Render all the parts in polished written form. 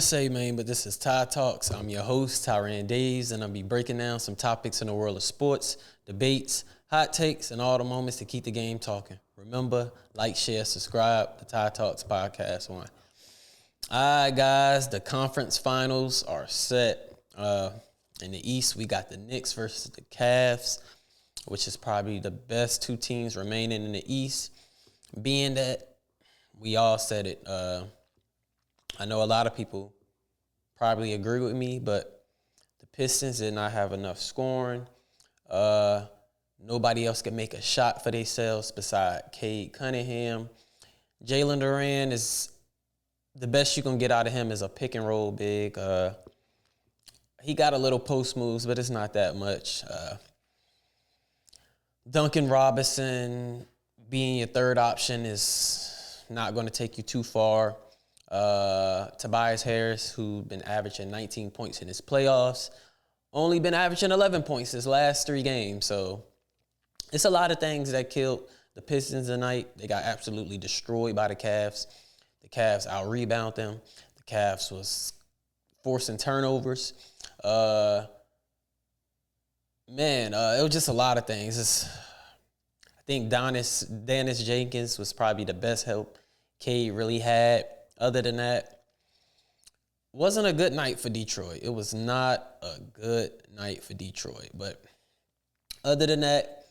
say, man, but this is Ty Talks. I'm your host, Tyran Daves, and I'll be breaking down some topics in the world of sports, debates, hot takes, and all the moments to keep the game talking. Remember, like, share, subscribe to Ty Talks Podcast 1. All right, guys, the conference finals are set. In the East, we got the Knicks versus the Cavs, which is probably the best two teams remaining in the East. Being that we all said it, I know a lot of people probably agree with me, but the Pistons did not have enough scoring. Nobody else could make a shot for themselves beside Cade Cunningham. Jalen Duran is the best you can get out of him is a pick and roll big. He got a little post moves, but it's not that much. Duncan Robinson being your third option is not going to take you too far. Tobias Harris, who's been averaging 19 points in his playoffs, only been averaging 11 points his last 3 games. So it's a lot of things that killed the Pistons tonight. They got absolutely destroyed by the Cavs. The Cavs out-rebound them. The Cavs was forcing turnovers. It was just a lot of things. I think Dennis Jenkins was probably the best help Cade really had. Other than that, wasn't a good night for Detroit. It was not a good night for Detroit. But other than that,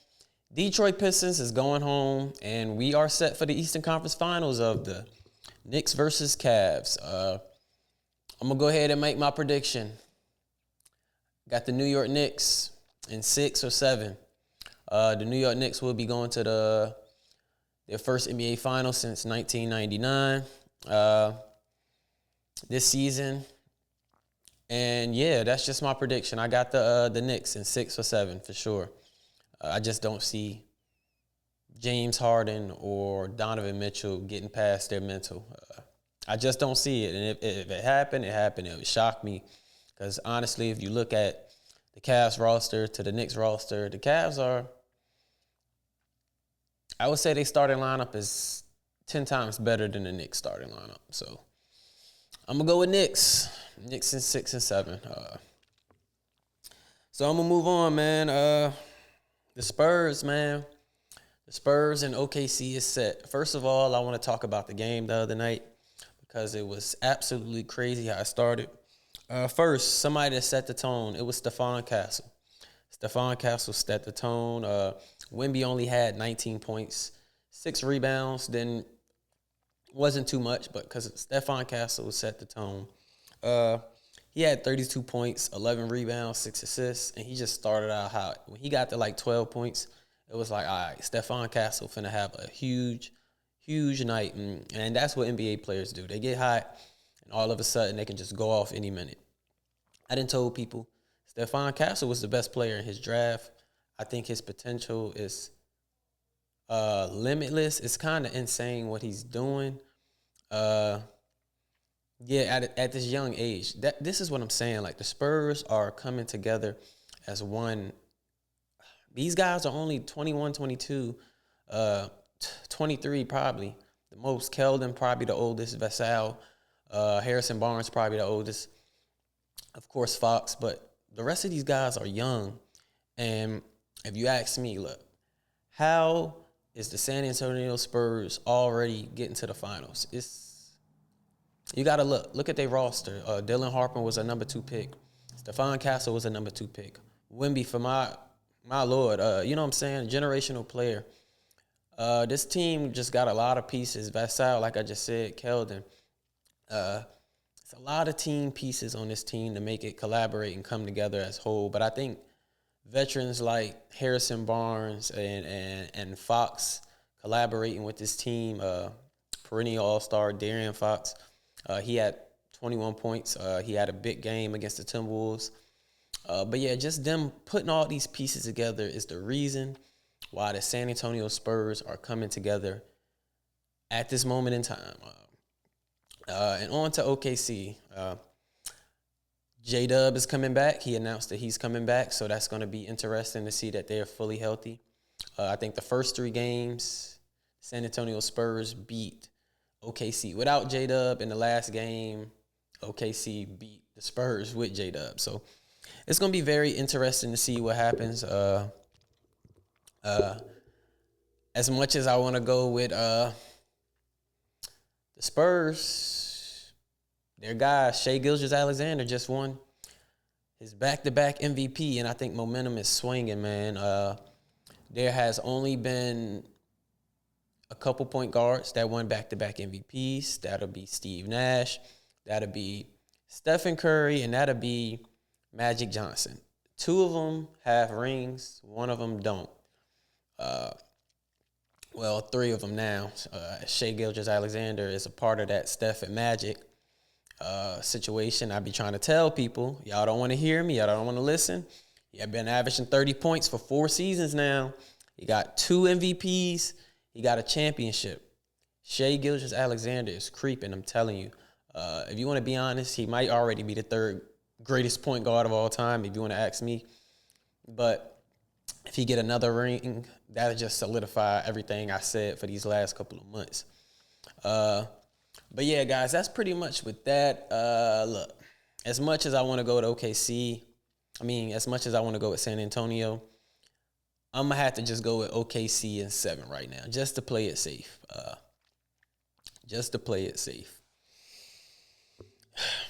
Detroit Pistons is going home, and we are set for the Eastern Conference Finals of the Knicks versus Cavs. I'm going to go ahead and make my prediction. Got the New York Knicks in 6 or 7. The New York Knicks will be going to their first NBA Finals since 1999 this season. And, yeah, that's just my prediction. I got the Knicks in 6 or 7 for sure. I just don't see James Harden or Donovan Mitchell getting past their mental. I just don't see it. And if it happened, it happened. It would shock me. Because, honestly, if you look at the Cavs roster to the Knicks roster, the Cavs are, I would say their starting lineup is 10 times better than the Knicks starting lineup. So, I'm going to go with Knicks. Knicks in 6 and 7. So, I'm going to move on, man. The Spurs, man. The Spurs and OKC is set. First of all, I want to talk about the game the other night because it was absolutely crazy how it started. First, somebody that set the tone, it was Stephon Castle. Stephon Castle set the tone. Wemby only had 19 points, 6 rebounds. Then wasn't too much, but because Stephon Castle set the tone. He had 32 points, 11 rebounds, 6 assists, and he just started out hot. When he got to like 12 points, it was like, all right, Stephon Castle finna have a huge night. And that's what NBA players do. They get hot, and all of a sudden they can just go off any minute. I done told people Stephon Castle was the best player in his draft. I think his potential is limitless. It's kind of insane what he's doing. At this young age, this is what I'm saying. Like, the Spurs are coming together as one. These guys are only 21, 22, 23 probably. The most. Keldon probably the oldest. Vassell, Harrison Barnes probably the oldest. Of course, Fox. But the rest of these guys are young. And if you ask me, look, how is the San Antonio Spurs already getting to the finals? You got to look at their roster. Dylan Harper was a number 2 pick. Stephon Castle was a number 2 pick. Wemby, for my Lord, you know what I'm saying? Generational player. This team just got a lot of pieces. Vassell, like I just said, Keldon. It's a lot of team pieces on this team to make it collaborate and come together as whole. But I think veterans like Harrison Barnes and Fox collaborating with this team, perennial all-star De'Aaron Fox, he had 21 points. He had a big game against the Timberwolves. But yeah, just them putting all these pieces together is the reason why the San Antonio Spurs are coming together at this moment in time. And on to OKC. J-Dub is coming back. He announced that he's coming back, so that's going to be interesting to see that they're fully healthy. I think the first 3 games, San Antonio Spurs beat OKC without J-Dub. In the last game, OKC beat the Spurs with J-Dub. So it's going to be very interesting to see what happens. As much as I want to go with the Spurs, their guy, Shai Gilgeous-Alexander, just won his back-to-back MVP, and I think momentum is swinging, man. There has only been a couple point guards that won back-to-back MVPs. That'll be Steve Nash, that'll be Stephen Curry, and that'll be Magic Johnson. Two of them have rings, one of them don't. Well, three of them now. Shai Gilgeous-Alexander is a part of that Steph and Magic situation. I be trying to tell people, y'all don't want to hear me, y'all don't want to listen. He been averaging 30 points for 4 seasons now. He got 2 MVPs. He got a championship. Shai Gilgeous-Alexander is creeping, I'm telling you. If you want to be honest, he might already be the 3rd greatest point guard of all time, if you want to ask me. But if he get another ring, that'll just solidify everything I said for these last couple of months. But yeah, guys, that's pretty much with that. Look, as much as I want to go to OKC, as much as I want to go with San Antonio, I'm going to have to just go with OKC in 7 right now, just to play it safe.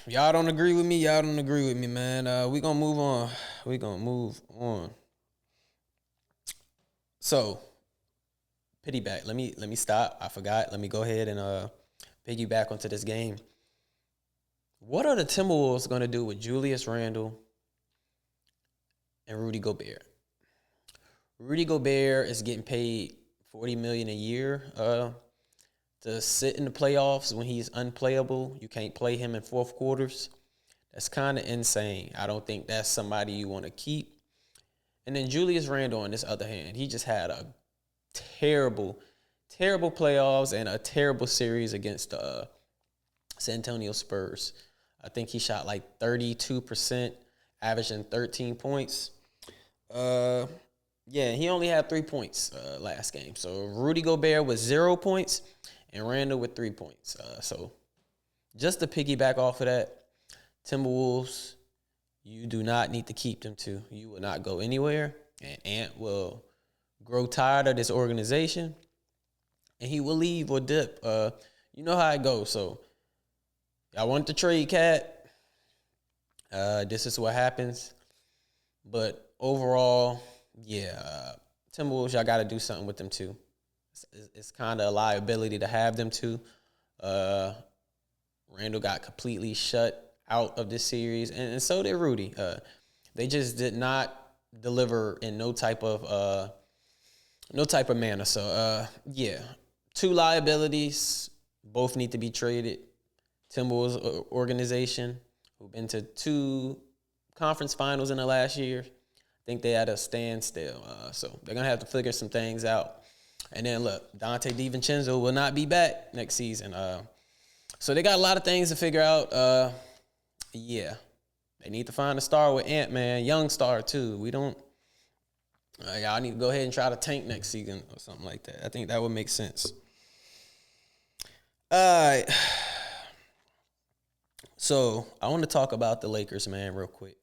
Y'all don't agree with me, man. We going to move on. So, pity back. Let me stop. I forgot. Let me go ahead and piggyback onto this game. What are the Timberwolves going to do with Julius Randle and Rudy Gobert? Rudy Gobert is getting paid $40 million a year to sit in the playoffs when he's unplayable. You can't play him in fourth quarters. That's kind of insane. I don't think that's somebody you want to keep. And then Julius Randle, on this other hand, he just had a terrible playoffs and a terrible series against the San Antonio Spurs. I think he shot like 32%, averaging 13 points. He only had 3 points last game. So Rudy Gobert with 0 points and Randle with 3 points. So just to piggyback off of that, Timberwolves, you do not need to keep them two. You will not go anywhere. And Ant will grow tired of this organization. And he will leave or dip. You know how it goes. So I want to trade Cat. This is what happens. But overall, Timberwolves, y'all got to do something with them too. It's kind of a liability to have them too. Randle got completely shut out of this series, and so did Rudy. They just did not deliver in no type of manner. So 2 liabilities, both need to be traded. Timberwolves organization, who've been to 2 conference finals in the last year, I think they had a standstill. So they're gonna have to figure some things out. And then look, Dante DiVincenzo will not be back next season. So they got a lot of things to figure out. They need to find a star with Ant, man. Young star, too. We don't... y'all need to go ahead and try to tank next season or something like that. I think that would make sense. All right. So, I want to talk about the Lakers, man, real quick.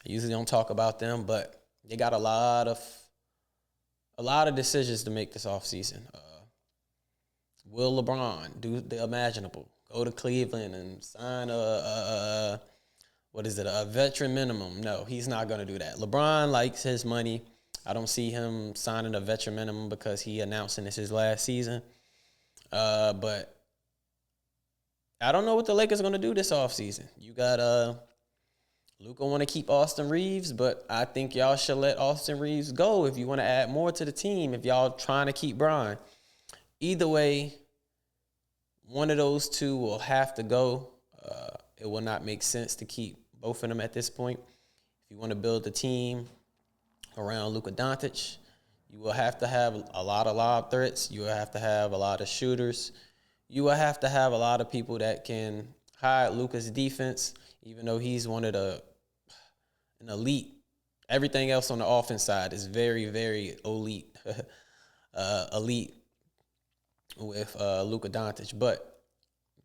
I usually don't talk about them, but they got a lot of decisions to make this offseason. Will LeBron do the imaginable? Go to Cleveland and sign a veteran minimum? No, he's not going to do that. LeBron likes his money. I don't see him signing a veteran minimum because he announcing this his last season. But I don't know what the Lakers are going to do this offseason. You got Luka want to keep Austin Reeves, but I think y'all should let Austin Reeves go if you want to add more to the team, if y'all trying to keep Bron. Either way, one of those two will have to go. It will not make sense to keep both of them at this point. If you want to build a team around Luka Doncic, you will have to have a lot of lob threats. You will have to have a lot of shooters. You will have to have a lot of people that can hide Luka's defense, even though he's an elite. Everything else on the offense side is very, very elite. Elite with Luka Doncic. But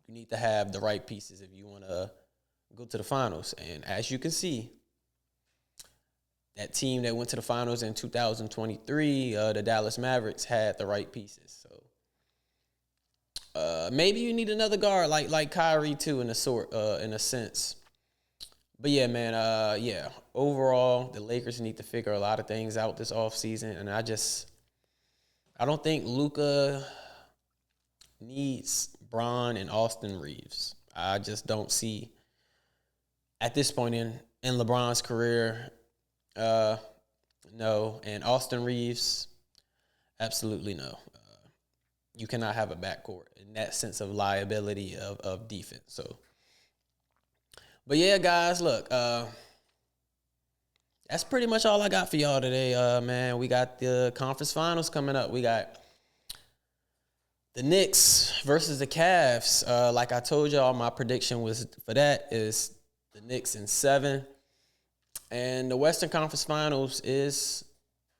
you need to have the right pieces if you want to go to the finals. And as you can see, that team that went to the finals in 2023, the Dallas Mavericks, had the right pieces. So maybe you need another guard like Kyrie too, in a sense. But yeah, man, yeah. Overall, the Lakers need to figure a lot of things out this offseason. And I don't think Luka needs Bron and Austin Reeves. I just don't see at this point in LeBron's career, no. And Austin Reeves, absolutely no. You cannot have a backcourt in that sense of liability of defense. So, but yeah, guys, look, that's pretty much all I got for y'all today, man. We got the conference finals coming up. We got the Knicks versus the Cavs. Like I told y'all, my prediction was for that is the Knicks in 7. And the Western Conference Finals is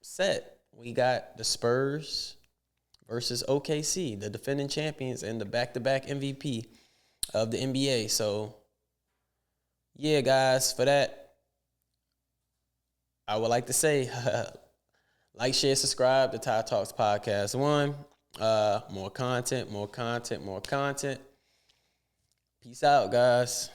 set. We got the Spurs versus OKC, the defending champions and the back-to-back MVP of the NBA. So, yeah, guys, for that, I would like to say, like, share, subscribe to Tide Talks Podcast 1. More content, more content, more content. Peace out, guys.